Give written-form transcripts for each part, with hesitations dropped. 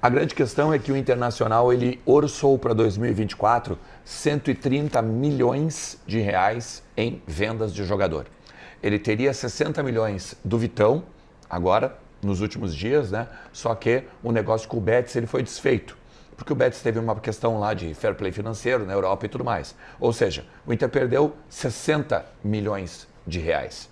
A grande questão é que o Internacional ele orçou para 2024 130 milhões de reais em vendas de jogador. Ele teria 60 milhões do Vitão, agora, nos últimos dias, né? Só que o negócio com o Betis ele foi desfeito. Porque o Betis teve uma questão lá de fair play financeiro na Europa e tudo mais. Ou seja, o Inter perdeu 60 milhões de reais.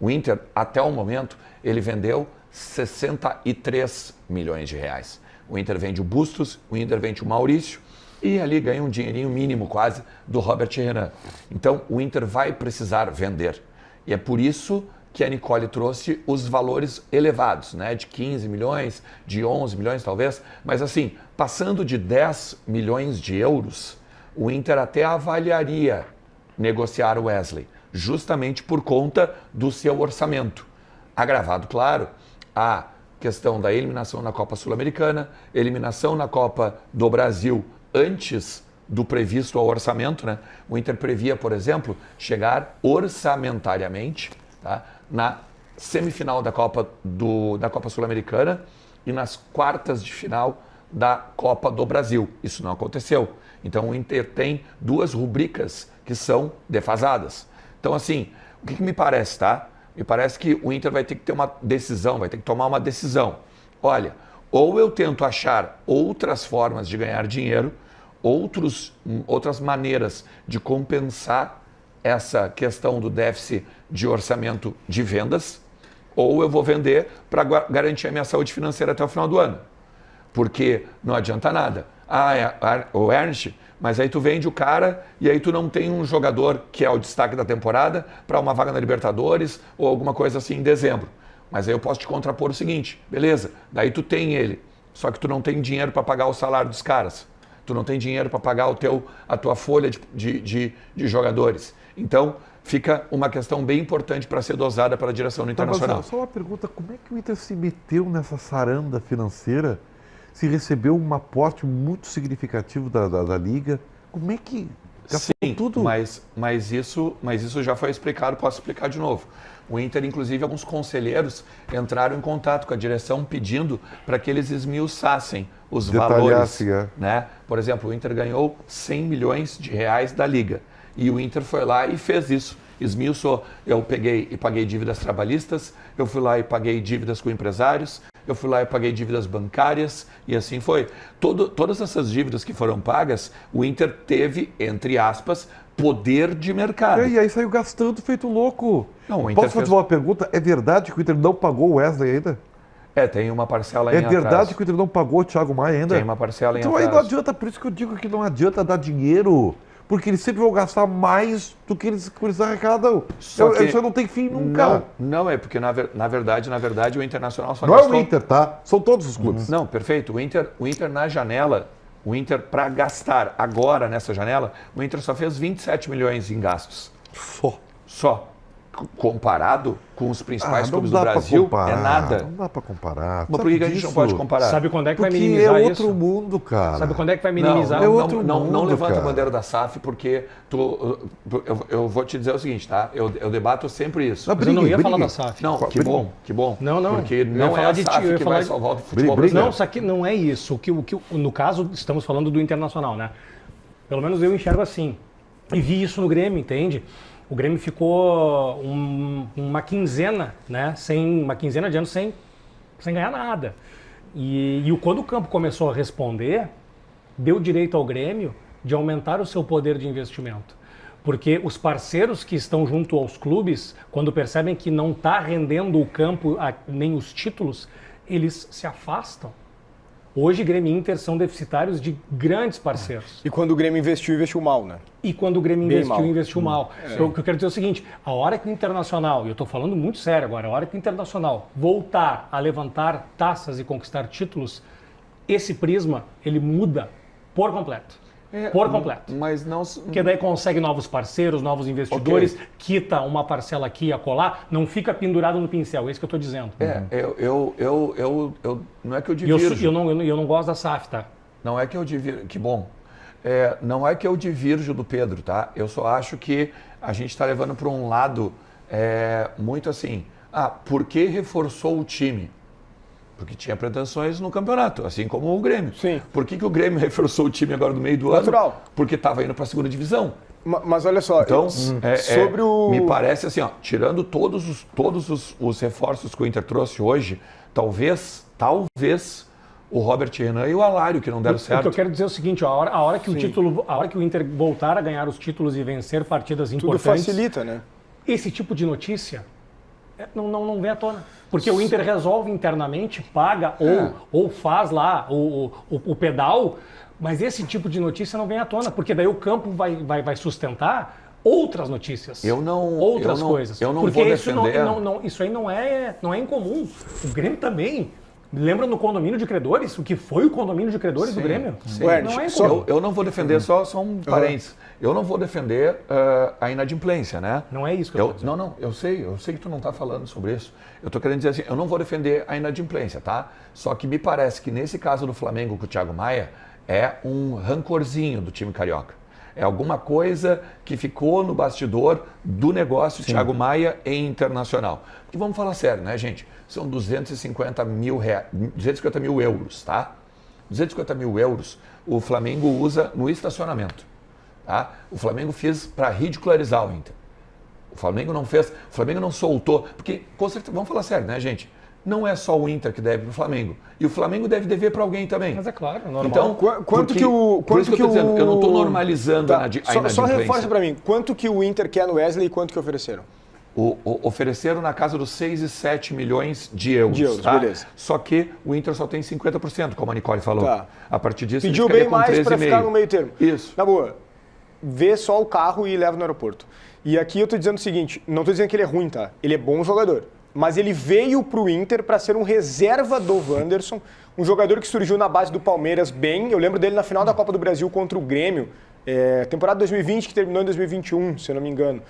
O Inter, até o momento, ele vendeu 63 milhões de reais. O Inter vende o Bustos, o Inter vende o Maurício e ali ganha um dinheirinho mínimo quase do Robert Renan. Então, o Inter vai precisar vender. E é por isso que a Nicole trouxe os valores elevados, né? De 15 milhões, de 11 milhões talvez, mas assim, passando de 10 milhões de euros, o Inter até avaliaria negociar o Wesley, justamente por conta do seu orçamento. Agravado, claro, a questão da eliminação na Copa Sul-Americana, eliminação na Copa do Brasil antes do previsto ao orçamento, né? O Inter previa, por exemplo, chegar orçamentariamente, tá, na semifinal da Copa Sul-Americana e nas quartas de final da Copa do Brasil. Isso não aconteceu. Então o Inter tem duas rubricas que são defasadas. Então assim, o que me parece, tá? Me parece que o Inter vai ter que ter uma decisão, vai ter que tomar uma decisão. Olha, ou eu tento achar outras formas de ganhar dinheiro, outras maneiras de compensar essa questão do déficit de orçamento de vendas, ou eu vou vender para garantir a minha saúde financeira até o final do ano. Porque não adianta nada. O Ernst, mas aí tu vende o cara e aí tu não tem um jogador que é o destaque da temporada para uma vaga na Libertadores ou alguma coisa assim em dezembro. Mas aí eu posso te contrapor o seguinte, beleza, daí tu tem ele, só que tu não tem dinheiro para pagar o salário dos caras. Tu não tem dinheiro para pagar a tua folha de jogadores. Então, fica uma questão bem importante para ser dosada pela direção do Internacional. Só uma pergunta, como é que o Inter se meteu nessa saranda financeira se recebeu um aporte muito significativo da Liga? Como é que Sim, tudo? Mas isso já foi explicado, posso explicar de novo. O Inter, inclusive, alguns conselheiros entraram em contato com a direção pedindo para que eles esmiuçassem os valores. Né? Por exemplo, o Inter ganhou 100 milhões de reais da Liga. E o Inter foi lá e fez isso. Esmiuçou. Eu peguei e paguei dívidas trabalhistas, eu fui lá e paguei dívidas com empresários, eu fui lá e paguei dívidas bancárias e assim foi. Todas essas dívidas que foram pagas, o Inter teve, entre aspas, poder de mercado. E aí saiu gastando feito louco. Não, o Inter Posso fazer uma pergunta? É verdade que o Inter não pagou o Wesley ainda? Tem uma parcela em atraso. É verdade atraso. Que o Inter não pagou o Thiago Maia ainda? Tem uma parcela em então atraso. Então aí não adianta, por isso que eu digo que não adianta dar dinheiro. Porque eles sempre vão gastar mais do que eles arrecadam. Isso não tem fim nunca. Não é porque, na verdade, o Internacional só não gastou... Não é o Inter, tá? São todos os clubes. Não, perfeito. O Inter na janela, o Inter para gastar agora nessa janela, o Inter só fez 27 milhões em gastos. Só. Comparado com os principais clubes do Brasil, é nada. Não dá para comparar. Mas por que a gente não pode comparar? Sabe quando é que vai Porque minimizar isso? É outro mundo, cara. Sabe quando é que vai minimizar? Não levanta a bandeira da SAF, porque eu vou te dizer o seguinte, tá? Eu debato sempre isso. Mas eu não ia falar da SAF. Não, que bom. Não. Porque não é a SAF que vai salvar o futebol brasileiro. Não, isso aqui não é isso. No caso, estamos falando do Internacional, né? Pelo menos eu enxergo assim. E vi isso no Grêmio, entende? O Grêmio ficou uma quinzena, né? Uma quinzena de anos sem ganhar nada. E quando o campo começou a responder, deu direito ao Grêmio de aumentar o seu poder de investimento. Porque os parceiros que estão junto aos clubes, quando percebem que não está rendendo o campo nem os títulos, eles se afastam. Hoje, Grêmio e Inter são deficitários de grandes parceiros. E quando o Grêmio investiu mal, né? E quando o Grêmio investiu mal. O que eu quero dizer é o seguinte, a hora que o Internacional, e eu estou falando muito sério agora, a hora que o Internacional voltar a levantar taças e conquistar títulos, esse prisma, ele muda por completo. Por completo. Mas não... Porque daí consegue novos parceiros, novos investidores, quita uma parcela aqui e acolá, não fica pendurado no pincel, é isso que eu estou dizendo. Não é que eu divirjo. Eu não gosto da SAF, tá? Não é que eu divirjo, que bom. Não é que eu divirjo do Pedro, tá? Eu só acho que a gente está levando para um lado muito assim, por que reforçou o time? Porque tinha pretensões no campeonato, assim como o Grêmio. Sim. Por que o Grêmio reforçou o time agora no meio do ano? Natural. Porque estava indo para a segunda divisão. Mas olha só, Então, sobre o... me parece assim, ó, tirando todos os reforços que o Inter trouxe hoje, talvez o Robert Renan e o Alário que não deram certo. O que eu quero dizer é o seguinte, ó, a hora que o Inter voltar a ganhar os títulos e vencer partidas importantes, tudo facilita, né? Esse tipo de notícia não vem à tona. Porque o Inter resolve internamente, paga ou faz lá o pedal, mas esse tipo de notícia não vem à tona, porque daí o campo vai sustentar outras notícias. Outras coisas. Eu não porque vou isso defender. Isso aí não é incomum. O Grêmio também. Lembra no condomínio de credores? O que foi o condomínio de credores do Grêmio? Sim. Não é incomum. Eu não vou defender, só um parênteses. Eu não vou defender a inadimplência, né? Não é isso que eu estou dizendo. Não, eu sei que tu não está falando sobre isso. Eu estou querendo dizer assim, eu não vou defender a inadimplência, tá? Só que me parece que nesse caso do Flamengo com o Thiago Maia, é um rancorzinho do time carioca. É alguma coisa que ficou no bastidor do negócio Thiago Maia em Internacional. Porque vamos falar sério, né, gente? São 250 mil euros, tá? 250 mil euros o Flamengo usa no estacionamento. Tá? O Flamengo fez para ridicularizar o Inter. O Flamengo não soltou. Porque, com certeza, vamos falar sério, né, gente? Não é só o Inter que deve para o Flamengo. E o Flamengo deve dever para alguém também. Mas é claro, é normal. Então, eu não estou normalizando a inadimplência. Só reforça para mim, quanto que o Inter quer no Wesley e quanto que ofereceram? Ofereceram na casa dos 6 e 7 milhões de euros. Tá? Beleza. Só que o Inter só tem 50%, como a Nicole falou. Tá. A partir disso, pediu ele bem mais para ficar no meio termo. Isso. Na boa, vê só o carro e leva no aeroporto. E aqui eu estou dizendo o seguinte, não estou dizendo que ele é ruim, tá? Ele é bom jogador. Mas ele veio para o Inter para ser um reserva do Wanderson, um jogador que surgiu na base do Palmeiras bem. Eu lembro dele na final da Copa do Brasil contra o Grêmio, temporada 2020 que terminou em 2021, se eu não me engano.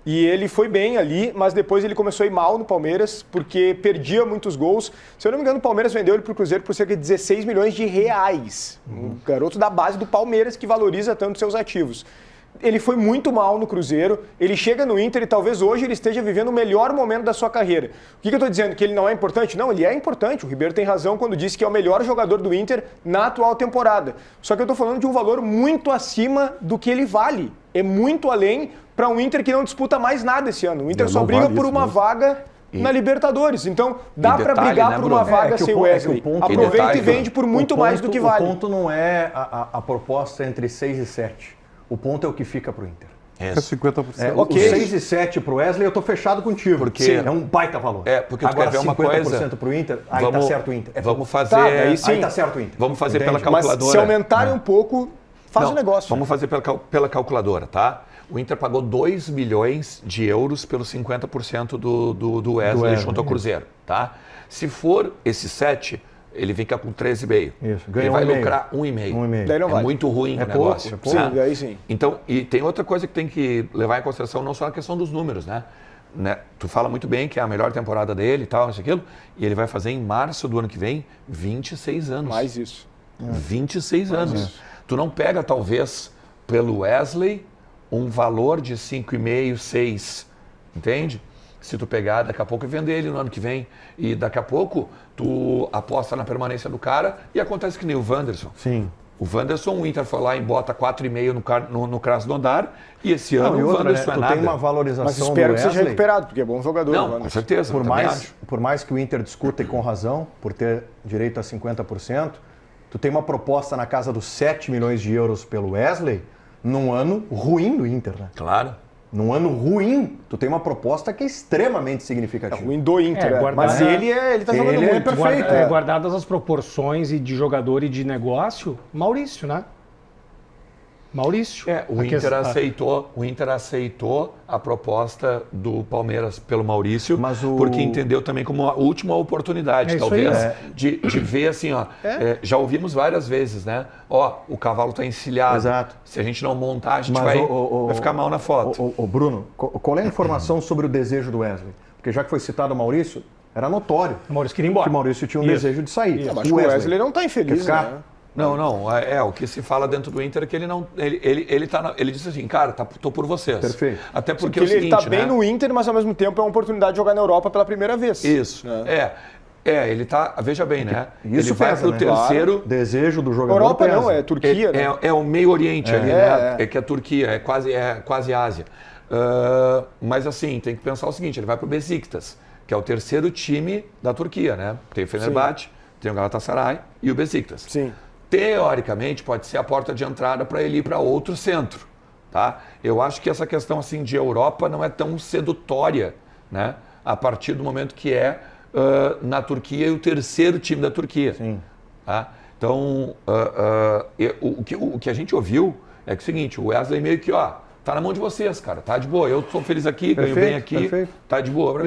E ele foi bem ali, mas depois ele começou a ir mal no Palmeiras, porque perdia muitos gols. Se eu não me engano, o Palmeiras vendeu ele para o Cruzeiro por cerca de 16 milhões de reais. Um garoto da base do Palmeiras que valoriza tanto seus ativos. Ele foi muito mal no Cruzeiro, ele chega no Inter e talvez hoje ele esteja vivendo o melhor momento da sua carreira. O que eu estou dizendo? Que ele não é importante? Não, ele é importante. O Ribeiro tem razão quando disse que é o melhor jogador do Inter na atual temporada. Só que eu estou falando de um valor muito acima do que ele vale. É muito além para um Inter que não disputa mais nada esse ano. O Inter só briga por uma vaga na Libertadores. Então, dá para brigar por uma vaga sem o Wesley. Aproveita e vende por muito mais do que vale. O ponto não é a proposta entre 6 e 7. O ponto é o que fica para o Inter. É 50%. O 6 e 7 para o Wesley, eu estou fechado contigo. Porque é um baita valor. Porque tu agora, quer ver uma coisa... 50% para o Inter, aí está certo o Inter. Vamos fazer... Aí está certo o Inter. Vamos fazer pela calculadora. Mas se aumentarem um pouco, faz o negócio. Vamos fazer pela calculadora, tá? O Inter pagou 2 milhões de euros pelos 50% do Wesley junto ao Cruzeiro, tá? Se for esse 7... ele fica com 13,5. Isso, ele vai lucrar 1,5. Daí não vale. Muito ruim o negócio. É pouco. Sim, daí sim. Então, e tem outra coisa que tem que levar em consideração, não só a questão dos números, né? Tu fala muito bem que é a melhor temporada dele e tal, isso aquilo, e ele vai fazer em março do ano que vem 26 anos. Mais isso. 26 anos. Isso. Tu não pega, talvez, pelo Wesley, um valor de 5,5, 6, entende? Se tu pegar daqui a pouco e vender ele no ano que vem, e daqui a pouco tu aposta na permanência do cara e acontece que nem o Wanderson. Sim. O Wanderson, o Inter foi lá e bota 4,5 no Krasnodar e esse ano o Wanderson tu nada. tem uma valorização Mas espero do que Wesley, seja recuperado, porque é bom jogador. Não, com certeza. Por mais que o Inter discuta e com razão, por ter direito a 50%, tu tem uma proposta na casa dos 7 milhões de euros pelo Wesley num ano ruim do Inter, né? Claro. Num ano ruim, tu tem uma proposta que é extremamente significativa. É ruim do Inter, mas ele tá jogando muito. Perfeito. Guardadas as proporções e de jogador e de negócio, Maurício, né? Maurício. O Inter aceitou a proposta do Palmeiras pelo Maurício, porque entendeu também como a última oportunidade, talvez, de ver assim, ó. Já ouvimos várias vezes, né? O cavalo está encilhado. Exato. Se a gente não montar, a gente vai ficar mal na foto. Bruno, qual é a informação sobre o desejo do Wesley? Porque já que foi citado o Maurício, era notório. O Maurício queria ir embora. Que o Maurício tinha um desejo de sair. Mas o Wesley não está infeliz, né? Não, o que se fala dentro do Inter é que ele não, ele disse assim, cara, tô por vocês. Perfeito. Até porque ele está bem no Inter, mas ao mesmo tempo é uma oportunidade de jogar na Europa pela primeira vez. Isso, Ele tá, veja bem, né? Isso ele vai pesa, pro né? terceiro. Desejo do jogador Europa pesa. não, é Turquia, né? É o Meio Oriente ali, né? É. É que a Turquia, é quase Ásia. Mas assim, tem que pensar o seguinte, ele vai pro Besiktas, que é o terceiro time da Turquia, né? Tem o Fenerbahçe, tem o Galatasaray e o Besiktas. Sim. Teoricamente, pode ser a porta de entrada para ele ir para outro centro, tá? Eu acho que essa questão assim de Europa não é tão sedutória, né? A partir do momento que na Turquia o terceiro time da Turquia. Sim. Tá? Então, o que a gente ouviu é que é o seguinte, o Wesley meio que, tá na mão de vocês, cara, tá de boa, eu sou feliz aqui, ganho bem aqui, perfeito. tá de boa pra mim.